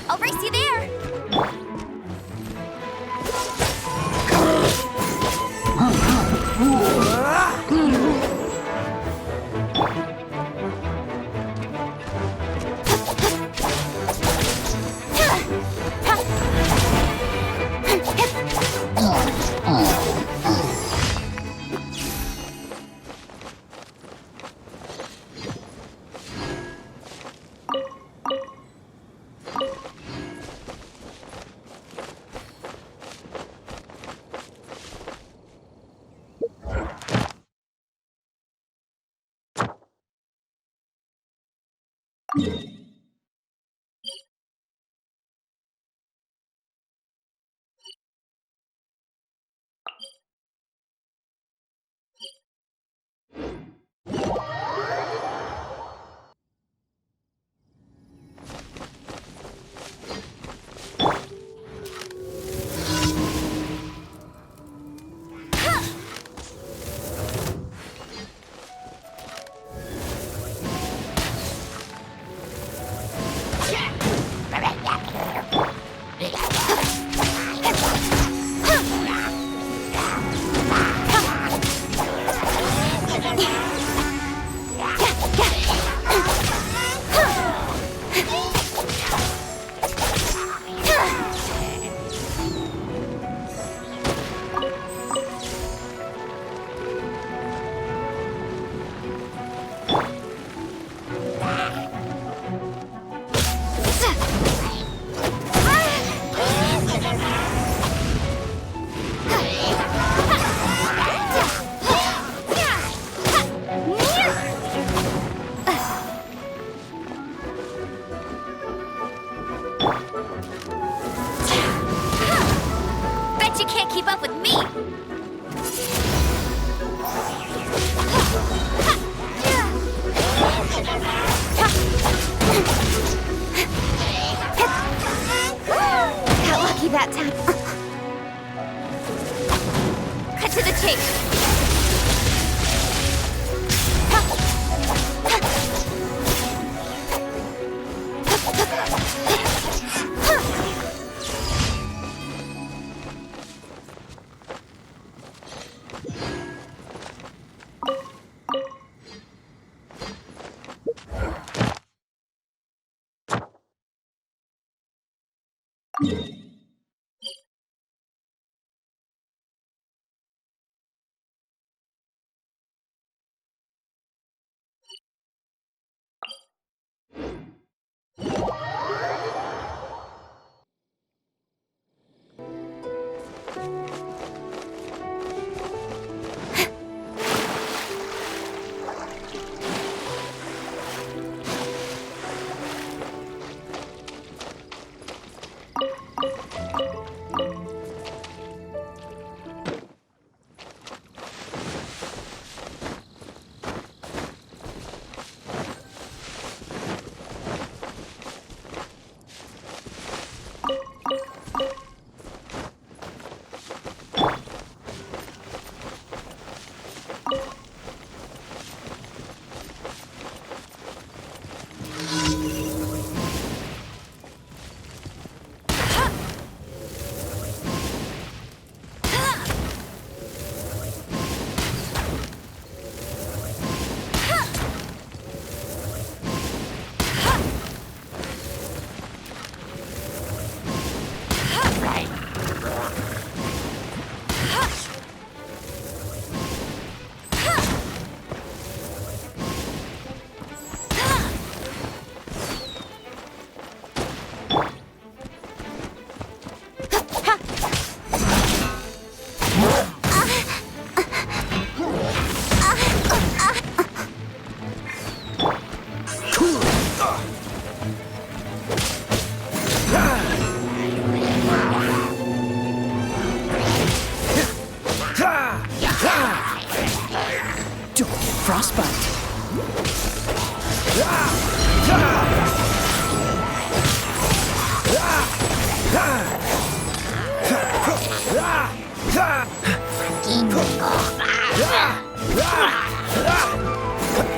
I'll race you there! Bet you can't keep up with me! Got lucky that time. Cut to the chase.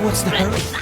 What's the hurry?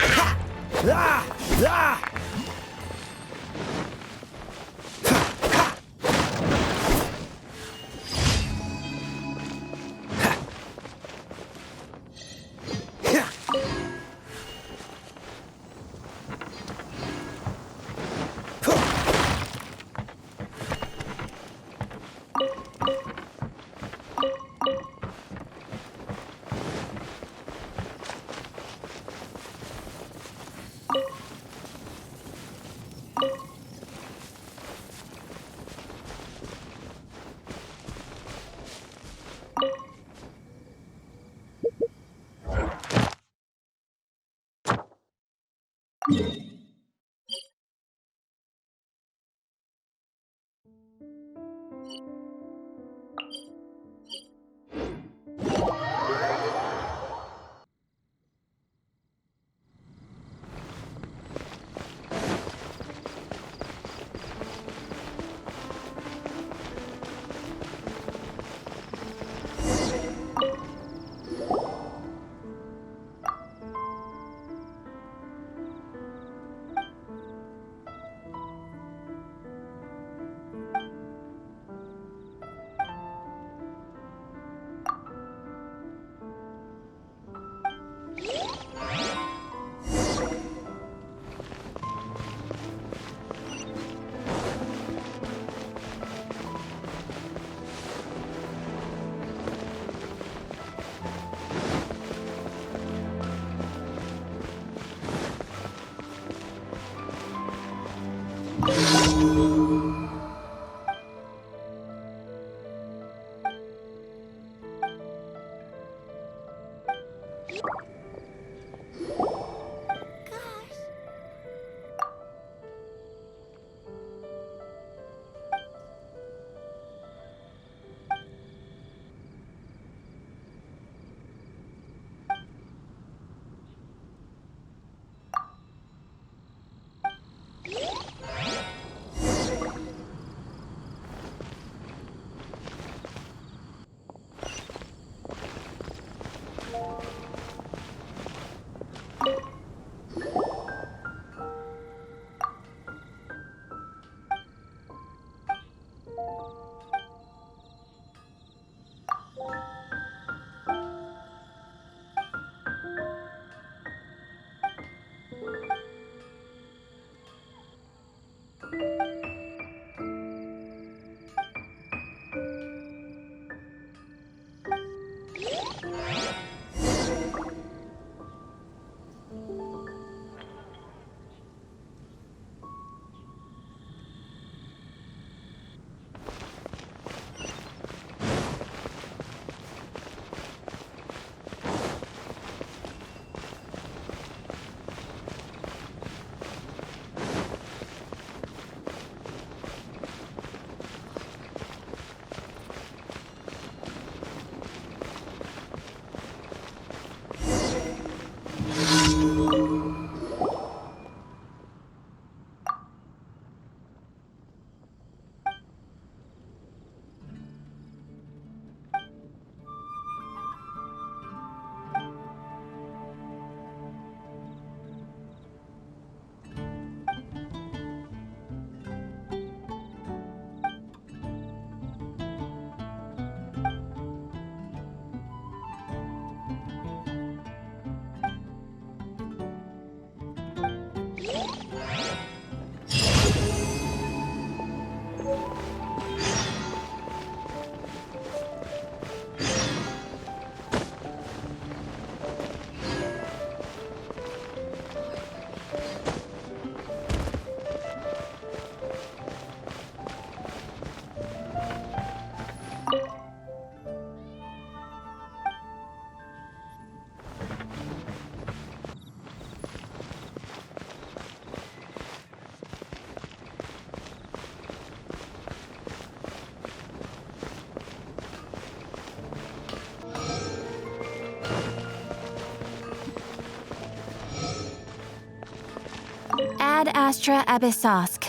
Ad astra abyssosk.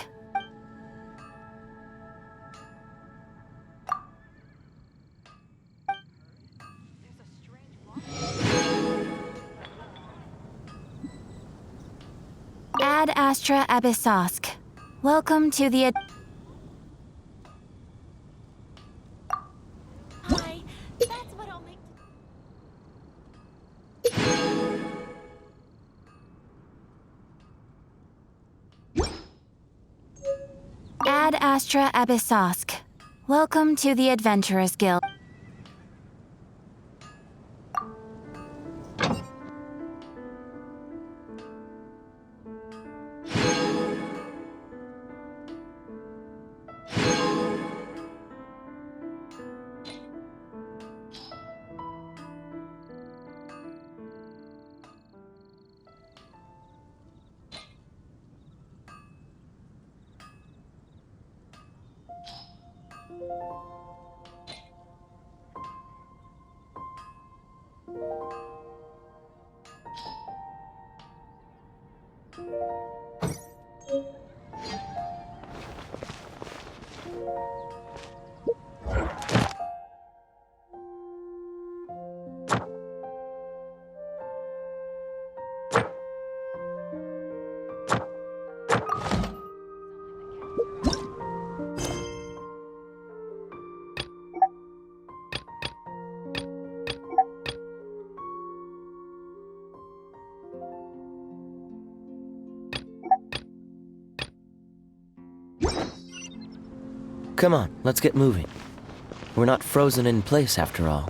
Ad astra abyssosk. Welcome to the Hi, that's what I'll make. Ad astra abyssosk. Welcome to the Adventurers Guild. Come on, let's get moving. We're not frozen in place after all.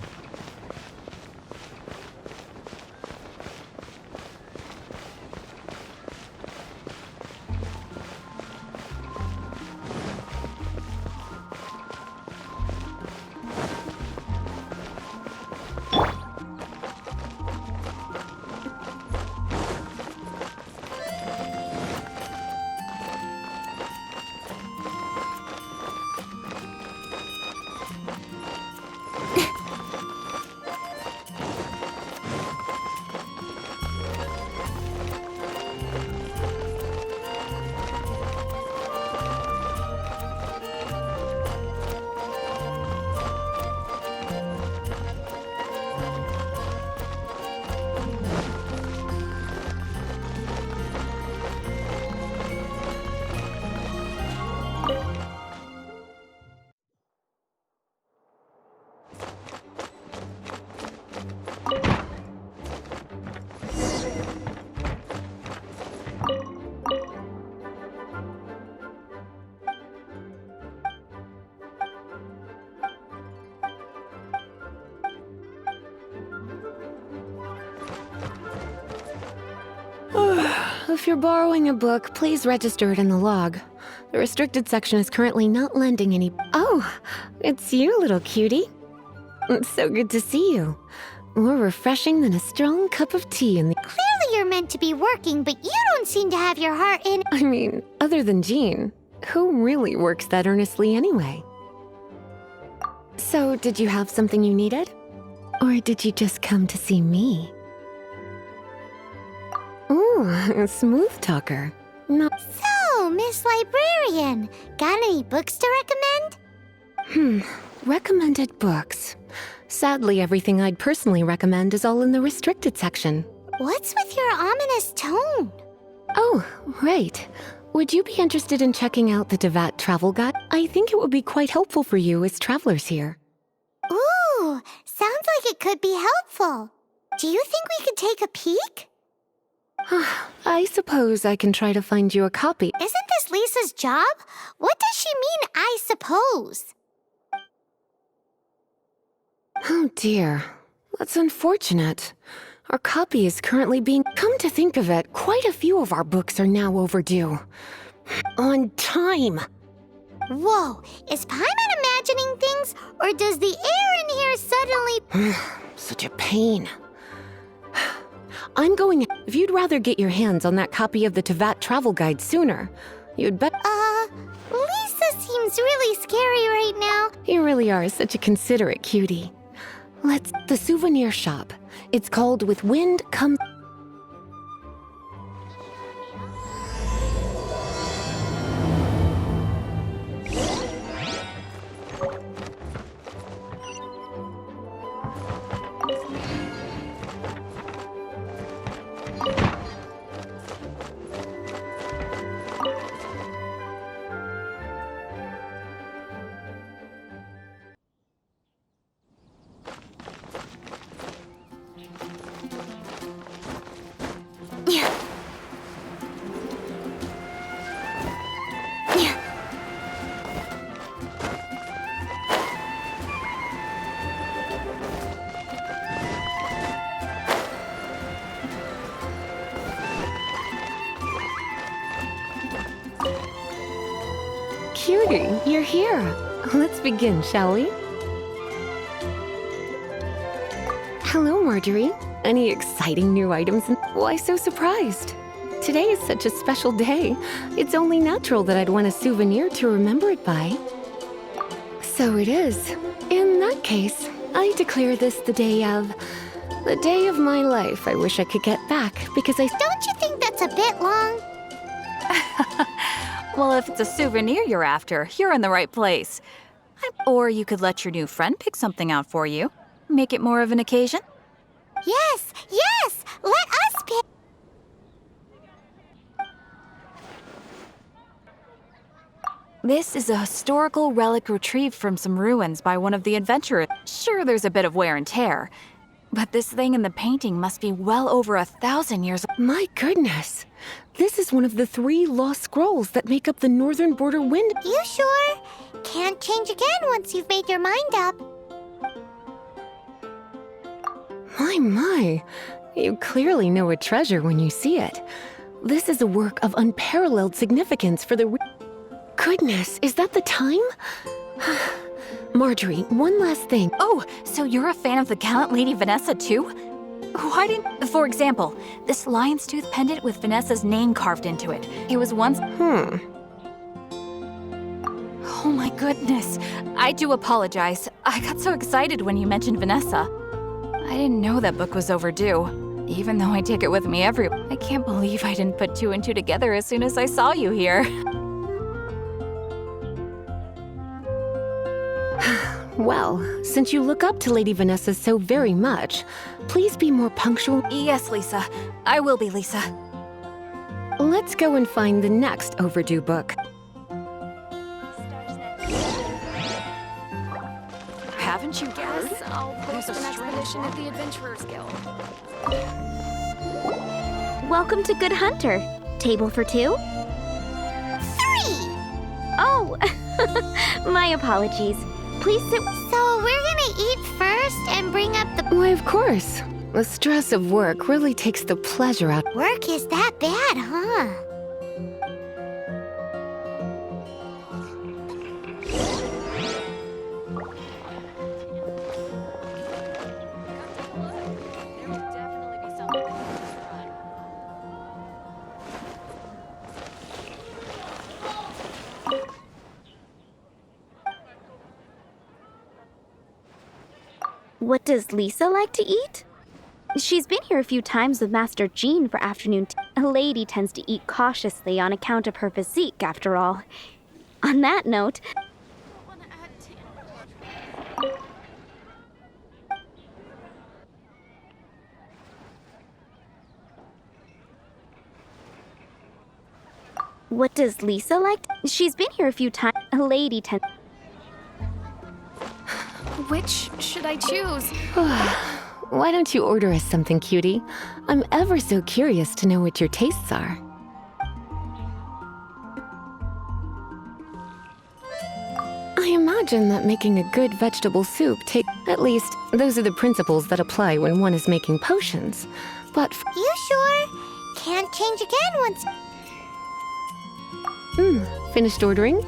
If you're borrowing a book, please register it in the log. The restricted section is currently not lending any— Oh, it's you, little cutie. It's so good to see you. More refreshing than a strong cup of tea in the— Clearly you're meant to be working, but you don't seem to have your heart in— I mean, other than Jean, who really works that earnestly anyway? So, did you have something you needed? Or did you just come to see me? Ooh, a smooth talker. No. So, Miss Librarian, got any books to recommend? Recommended books. Sadly, everything I'd personally recommend is all in the restricted section. What's with your ominous tone? Oh, right. Would you be interested in checking out the Zothd travel guide? I think it would be quite helpful for you as travelers here. Ooh, sounds like it could be helpful. Do you think we could take a peek? I suppose I can try to find you a copy. Isn't this Lisa's job? What does she mean, I suppose? Oh dear, that's unfortunate. Our copy is currently being— Come to think of it, quite a few of our books are now overdue. On time! Whoa, is Paimon imagining things, or does the air in here suddenly— Such a pain. I'm going— If you'd rather get your hands on that copy of the Zothd travel guide sooner, you'd bet— Lisa seems really scary right now. You really are such a considerate cutie. Let's— The souvenir shop. It's called With Wind Come— Cutie, you're here. Let's begin, shall we? Hello, Marjorie. Any exciting new items? Why so surprised? Today is such a special day. It's only natural that I'd want a souvenir to remember it by. So it is. In that case, I declare this the day of my life I wish I could get back because Don't you think that's a bit long? Well, if it's a souvenir you're after, you're in the right place. Or you could let your new friend pick something out for you. Make it more of an occasion. Yes, yes! Let us pick. This is a historical relic retrieved from some ruins by one of the adventurers. Sure, there's a bit of wear and tear, but this thing in the painting must be well over 1,000 years old. My goodness. This is one of the 3 lost scrolls that make up the northern border wind. You sure? Can't change again once you've made your mind up. My. You clearly know a treasure when you see it. This is a work of unparalleled significance for the Goodness, is that the time? Marjorie, one last thing. Oh, so you're a fan of the gallant Lady Vanessa too? Why didn't... For example, this lion's tooth pendant with Vanessa's name carved into it. It was once... Oh my goodness. I do apologize. I got so excited when you mentioned Vanessa. I didn't know that book was overdue, even though I take it with me everywhere. I can't believe I didn't put 2 and 2 together as soon as I saw you here. Well, since you look up to Lady Vanessa so very much, please be more punctual. Yes, Lisa. I will be, Lisa. Let's go and find the next overdue book. Haven't you heard? There's a expedition of the Adventurers Guild. Welcome to Good Hunter. Table for 2? 3! Oh, my apologies. Please sit. So we're gonna eat first and bring up the... Why, of course. The stress of work really takes the pleasure out. Work is that bad, huh? What does Lisa like to eat? She's been here a few times with Master Jean for afternoon tea. A lady tends to eat cautiously on account of her physique, after all. On that note... What does Lisa like? She's been here a few times. A lady tends... Which should I choose? Why don't you order us something, cutie? I'm ever so curious to know what your tastes are. I imagine that making a good vegetable soup takes... At least, those are the principles that apply when one is making potions. But... You sure? Can't change again once... Finished ordering?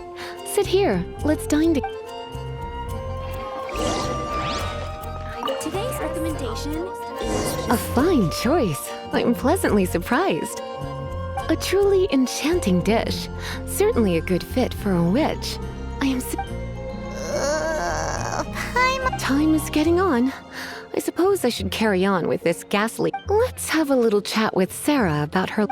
Sit here. Let's dine together. Today's recommendation is... A fine choice. I'm pleasantly surprised. A truly enchanting dish. Certainly a good fit for a witch. I am so... Time is getting on. I suppose I should carry on with this ghastly... Let's have a little chat with Sarah about her...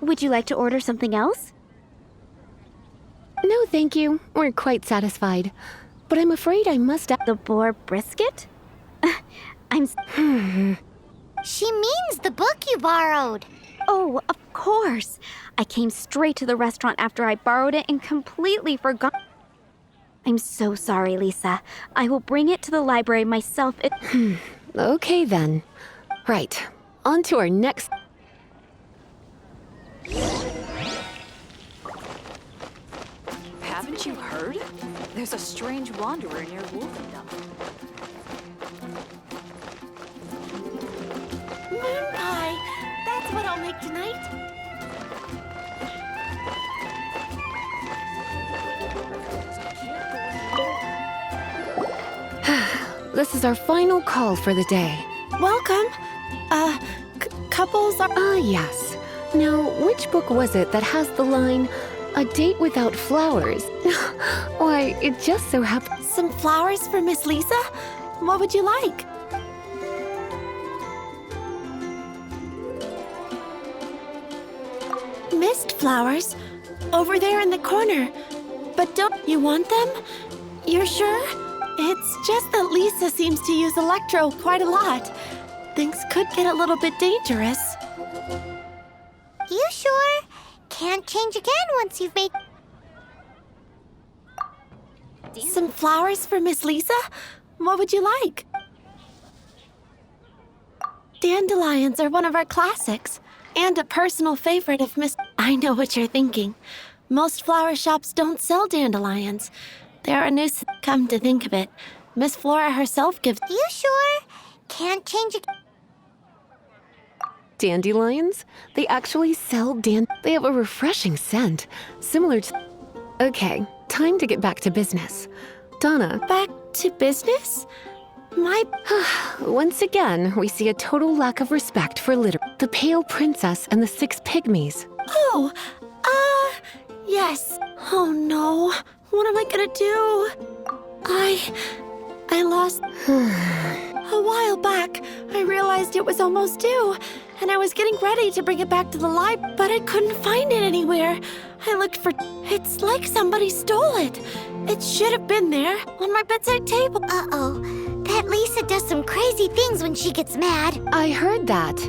Would you like to order something else? No, thank you. We're quite satisfied. But I'm afraid I must... The boar brisket? I'm... She means the book you borrowed. Oh, of course. I came straight to the restaurant after I borrowed it and completely forgot. I'm so sorry, Lisa. I will bring it to the library myself. Okay, then. Right. On to our next... Haven't you heard? There's a strange wanderer near Wolfendom. Moon pie! That's what I'll make tonight. This is our final call for the day. Welcome. Couples are... Ah, yes. Now, which book was it that has the line, "A date without flowers"? Why, it just so happens... Some flowers for Miss Lisa? What would you like? Mist flowers? Over there in the corner. But don't you want them? You're sure? It's just that Lisa seems to use Electro quite a lot. Things could get a little bit dangerous. You sure? Can't change again once you've made... Some flowers for Miss Lisa? What would you like? Dandelions are one of our classics, and a personal favorite of Miss... I know what you're thinking. Most flower shops don't sell dandelions. They're a nuisance. Come to think of it, Miss Flora herself gives... You sure? Can't change again. Dandelions? They actually sell They have a refreshing scent, similar to... Okay, time to get back to business. Donna. Back to business? Once again, we see a total lack of respect for the Pale Princess and the Six Pygmies. Oh, yes. Oh no, what am I gonna do? I lost... A while back, I realized it was almost due, and I was getting ready to bring it back to the library, but I couldn't find it anywhere. I looked for... It's like somebody stole it. It should have been there, on my bedside table. Uh-oh. That Lisa does some crazy things when she gets mad. I heard that.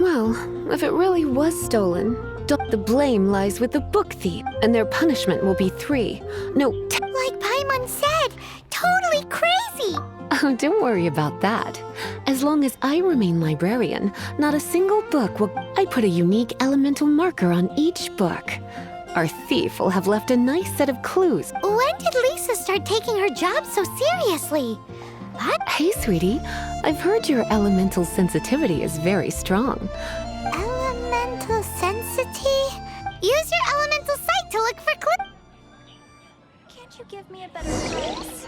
Well, if it really was stolen, the blame lies with the book thief, and their punishment will be 3. No, Like Paimon said, totally crazy. Oh, don't worry about that. As long as I remain librarian, not a single book will... I put a unique elemental marker on each book. Our thief will have left a nice set of clues. When did Lisa start taking her job so seriously? What? Hey, sweetie. I've heard your elemental sensitivity is very strong. Elemental sensity? Use your elemental sight to look for clues. Can't you give me a better price?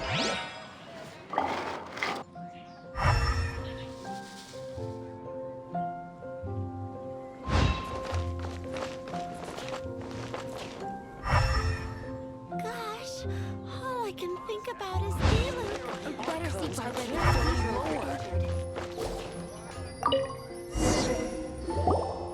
Gosh, all I can think about is Diluc. Better see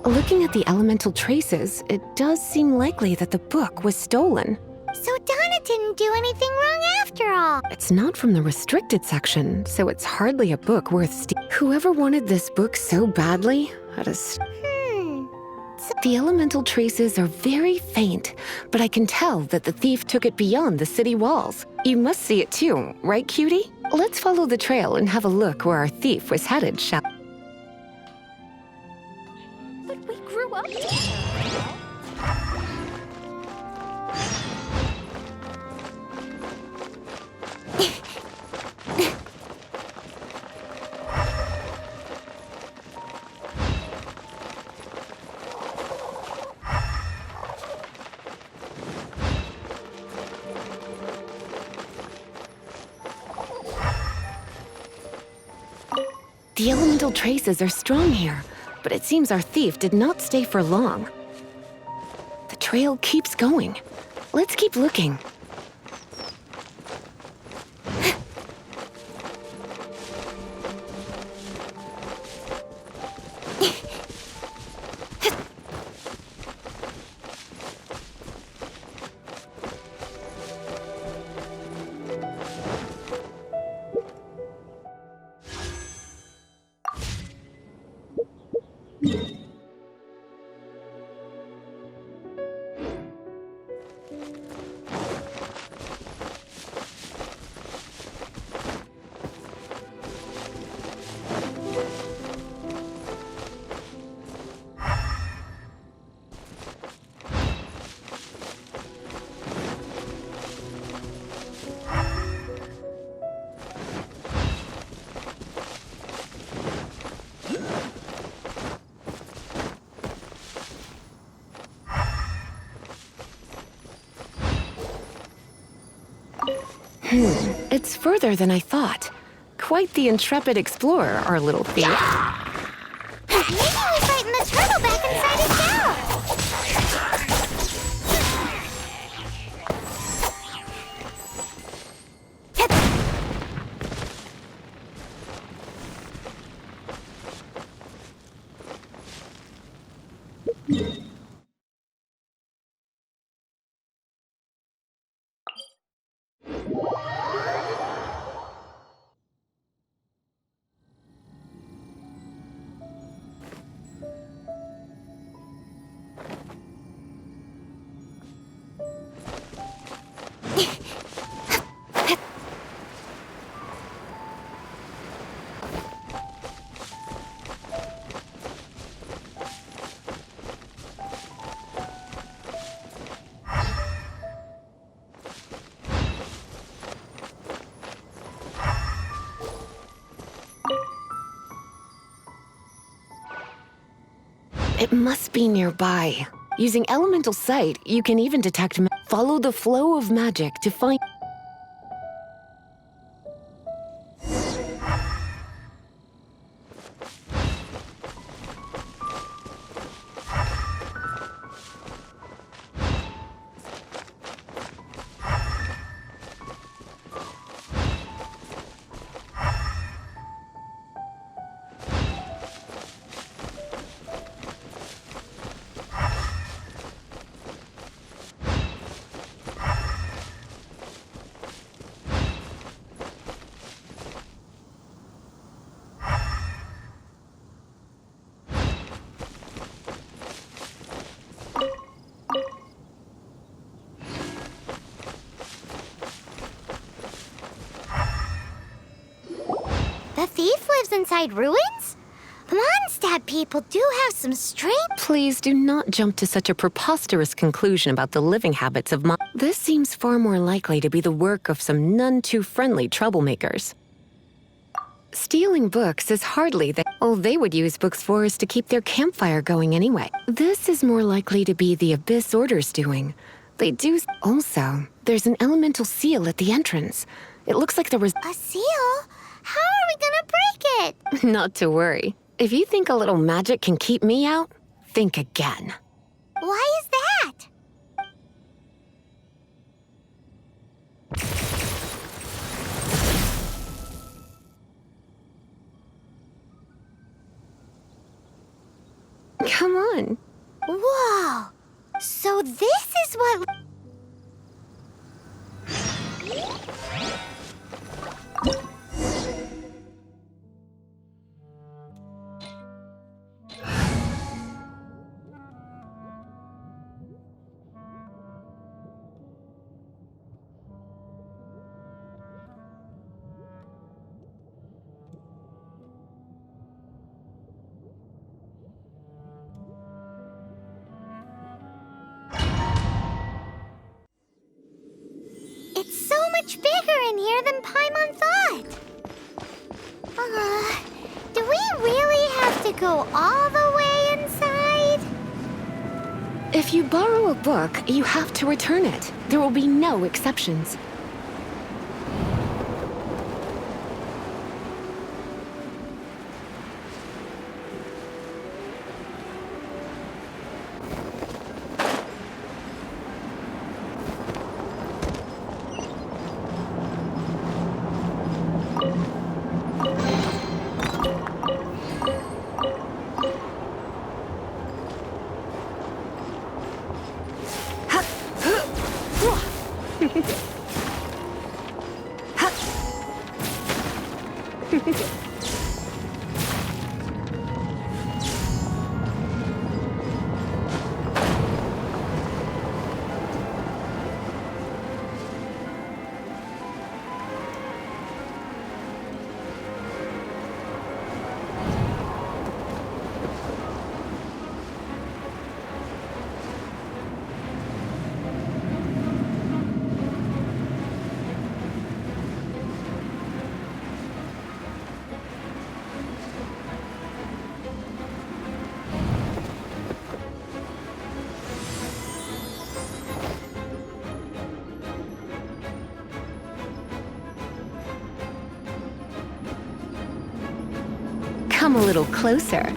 Looking at the elemental traces, it does seem likely that the book was stolen. So Donna didn't do anything wrong after all. It's not from the restricted section, so it's hardly a book worth Whoever wanted this book so badly had a... The elemental traces are very faint, but I can tell that the thief took it beyond the city walls. You must see it too, right, cutie? Let's follow the trail and have a look where our thief was headed, shall we? But we grew up together. The elemental traces are strong here, but it seems our thief did not stay for long. The trail keeps going. Let's keep looking. It's further than I thought. Quite the intrepid explorer, our little thief. Maybe we frightened the turtle back inside his shell. It must be nearby. Using elemental sight, you can even detect follow the flow of magic to find... The thief lives inside ruins? Mondstadt people do have some strange... Please do not jump to such a preposterous conclusion about the living habits of This seems far more likely to be the work of some none-too-friendly troublemakers. Stealing books is hardly that all they would use books for is to keep their campfire going anyway. This is more likely to be the Abyss Order's doing. They do... Also, there's an elemental seal at the entrance. It looks like there was... A seal? How are we gonna break it? Not to worry. If you think a little magic can keep me out, think again. Why is that? Come on. Whoa! So this is what... It's so much bigger in here than Paimon thought. Do we really have to go all the way inside? If you borrow a book, you have to return it. There will be no exceptions. Come a little closer.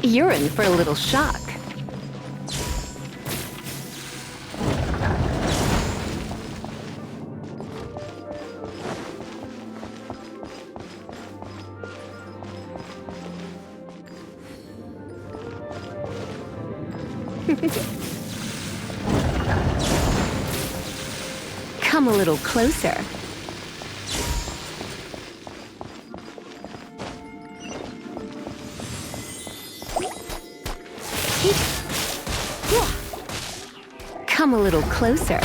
You're in for a little shock. Come a little closer. Come a little closer.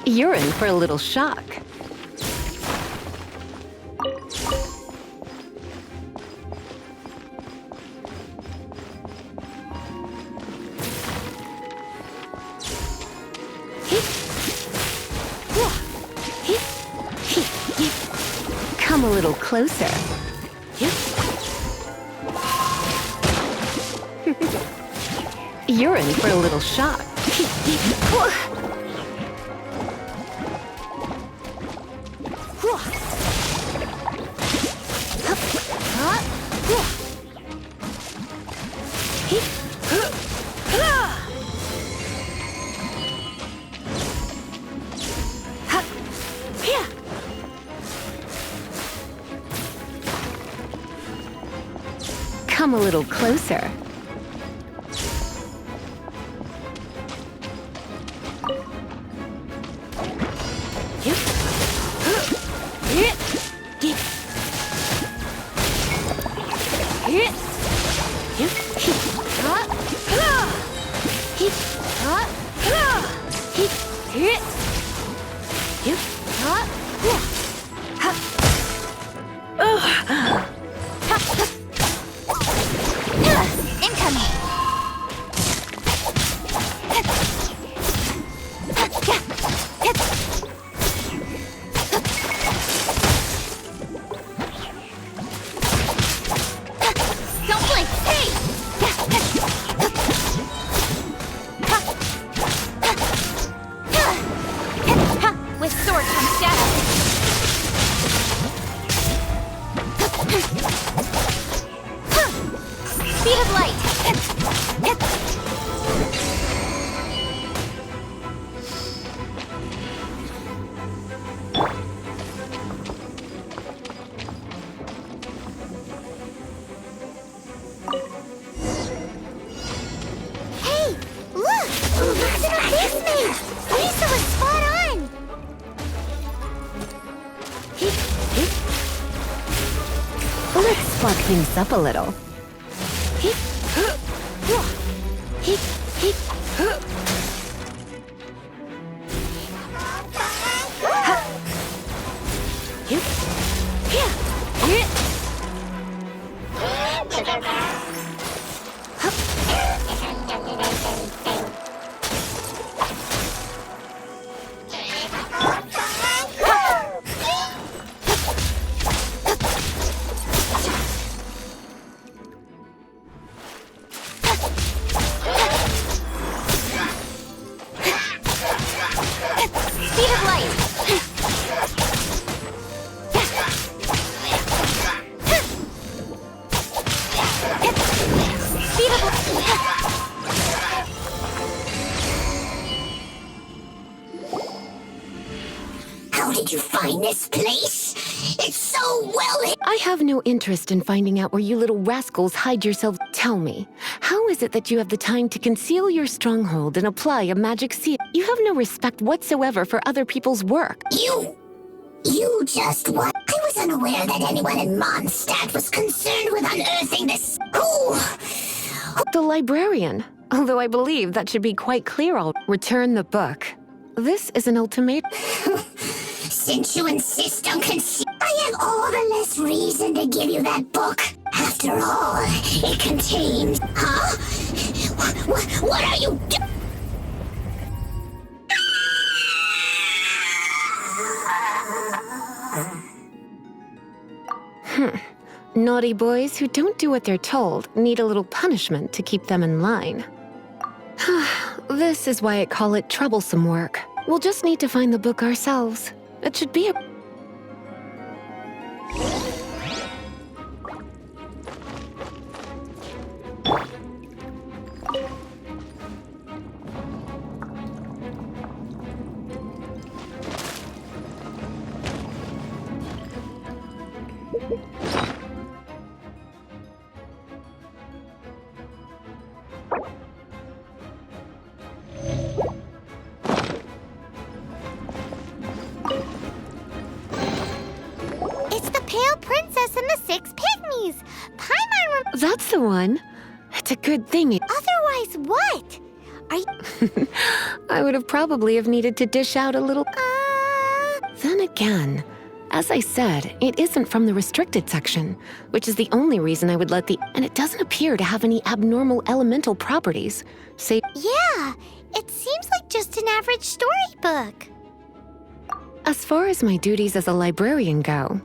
You're in for a little shock. Come a little closer. You're in for a little shock. Come a little closer. Let's spark things up a little. did you find this place? It's so well hidden. I have no interest in finding out where you little rascals hide yourselves. Tell me, how is it that you have the time to conceal your stronghold and apply a magic seal? You have no respect whatsoever for other people's work. You just what? I was unaware that anyone in Mondstadt was concerned with unearthing this. The librarian. Although I believe that should be quite clear. I'll return the book. This is an ultimatum. Since you insist on I have all the less reason to give you that book. After all, it contains... Huh? What are you doing? Naughty boys who don't do what they're told need a little punishment to keep them in line. This is why I call it troublesome work. We'll just need to find the book ourselves. It should be a... It's the Pale Princess and the Six Pygmies. Paimon That's the one. It's a good thing it... Otherwise, what? Are you... I would have probably have needed to dish out a little... Then again, as I said, it isn't from the restricted section, which is the only reason I would let the... And it doesn't appear to have any abnormal elemental properties. Say... Yeah, it seems like just an average storybook. As far as my duties as a librarian go,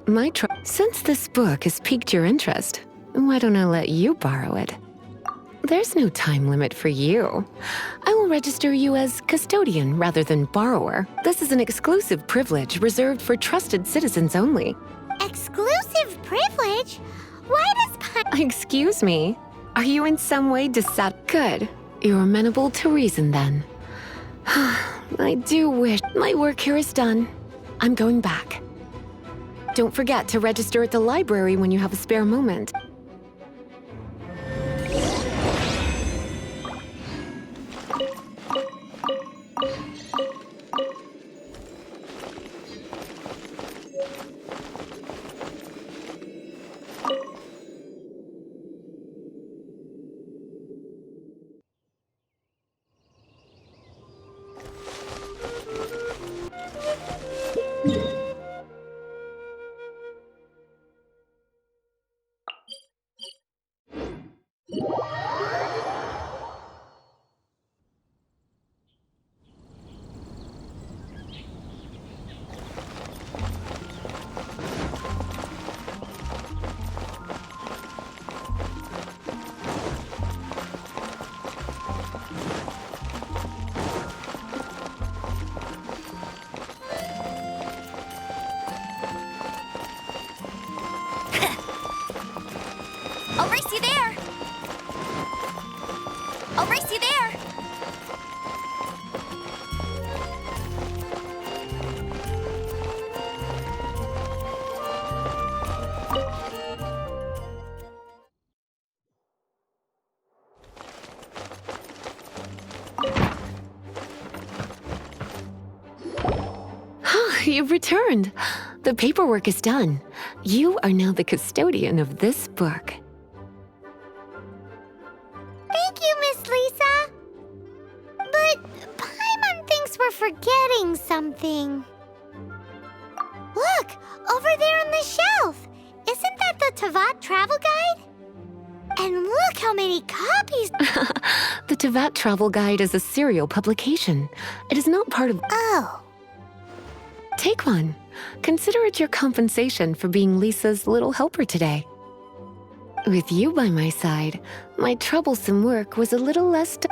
since this book has piqued your interest, why don't I let you borrow it? There's no time limit for you. I will register you as custodian rather than borrower. This is an exclusive privilege reserved for trusted citizens only. Exclusive privilege? Why does Excuse me? Are you in some way Good. You're amenable to reason then. I do wish my work here is done. I'm going back. Don't forget to register at the library when you have a spare moment. I'll race you there! I'll race you there! You've returned. The paperwork is done. You are now the custodian of this book. Thank you, Miss Lisa. But Paimon thinks we're forgetting something. Look, over there on the shelf. Isn't that the Zothd travel guide? And look how many copies. The Zothd Travel Guide is a serial publication. It is not part of... Oh. Take one. Consider it your compensation for being Lisa's little helper today. With you by my side, my troublesome work was a little less... The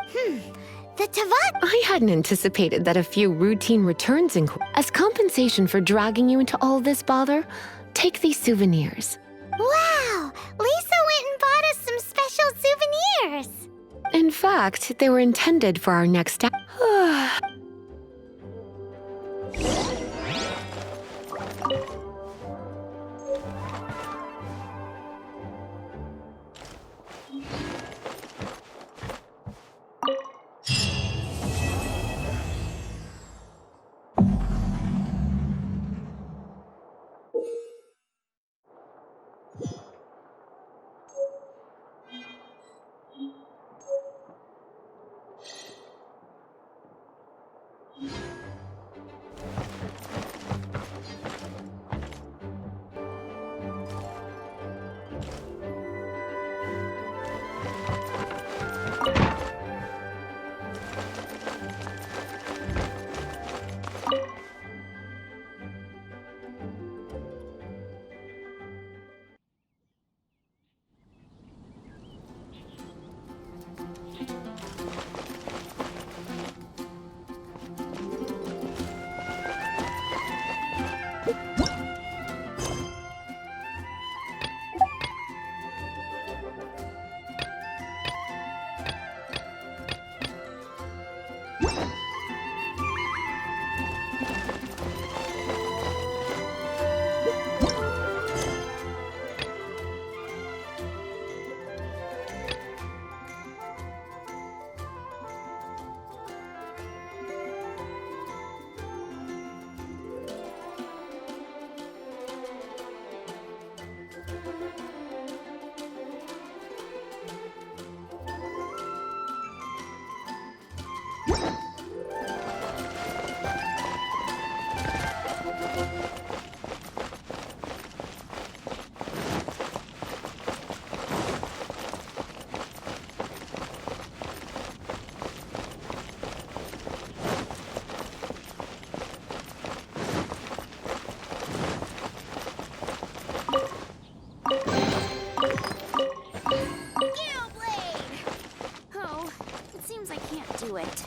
Zothd... I hadn't anticipated that a few routine returns as compensation for dragging you into all this bother, take these souvenirs. Wow! Lisa went and bought us some special souvenirs. In fact, they were intended for our next step. seems I can't do it.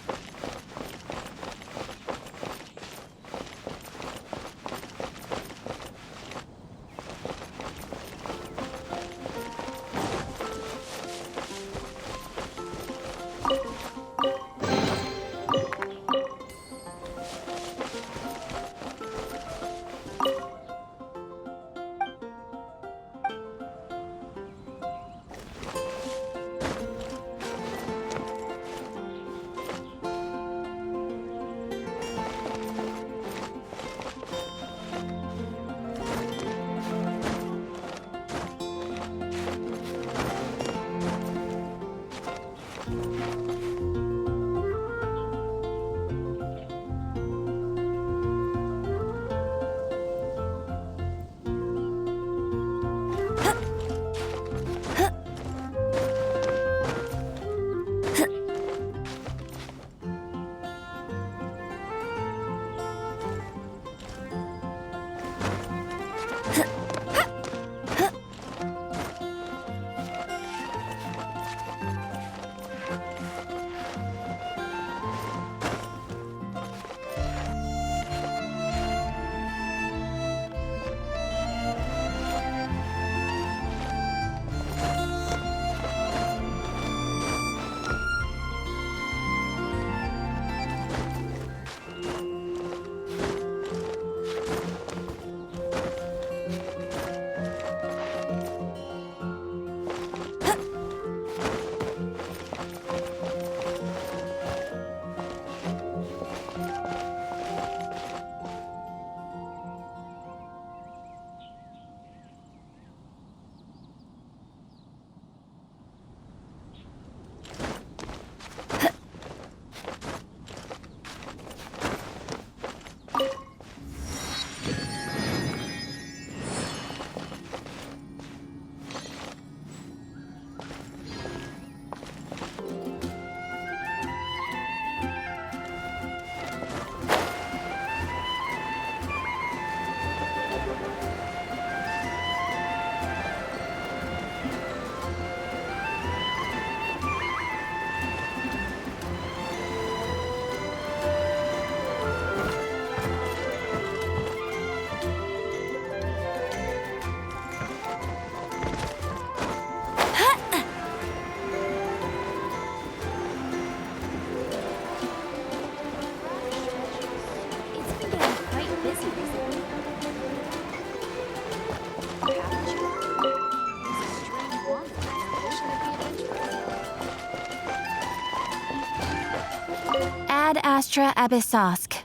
Ad astra abyssosk.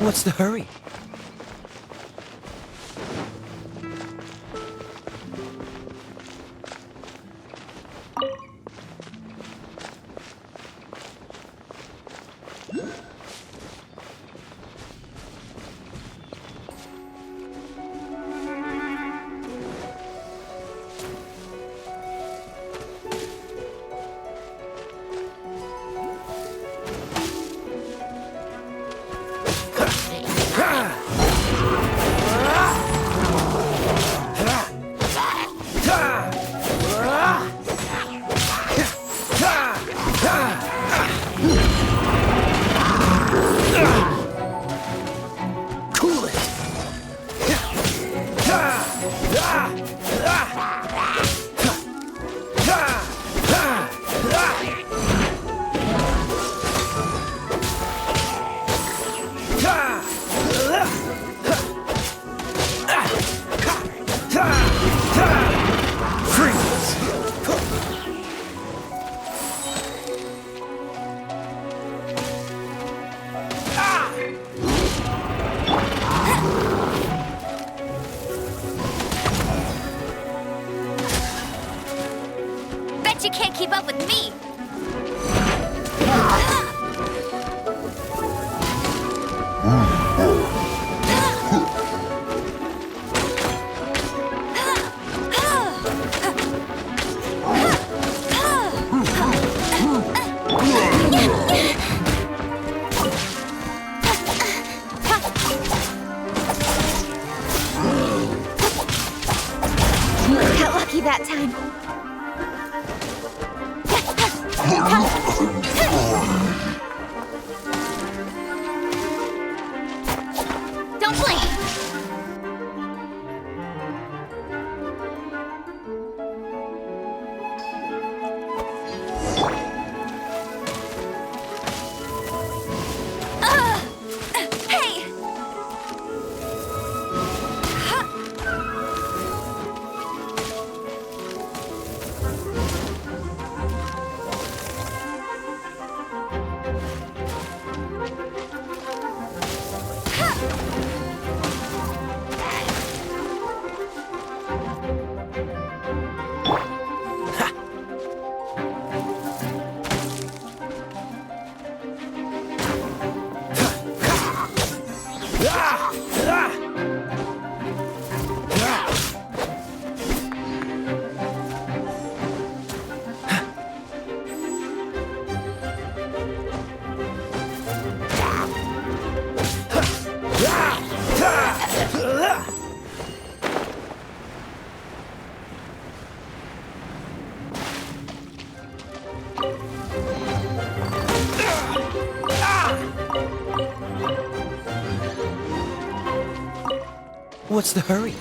What's the hurry? You can't keep up with me! Got lucky that time. Don't blink! Hey! What's the hurry?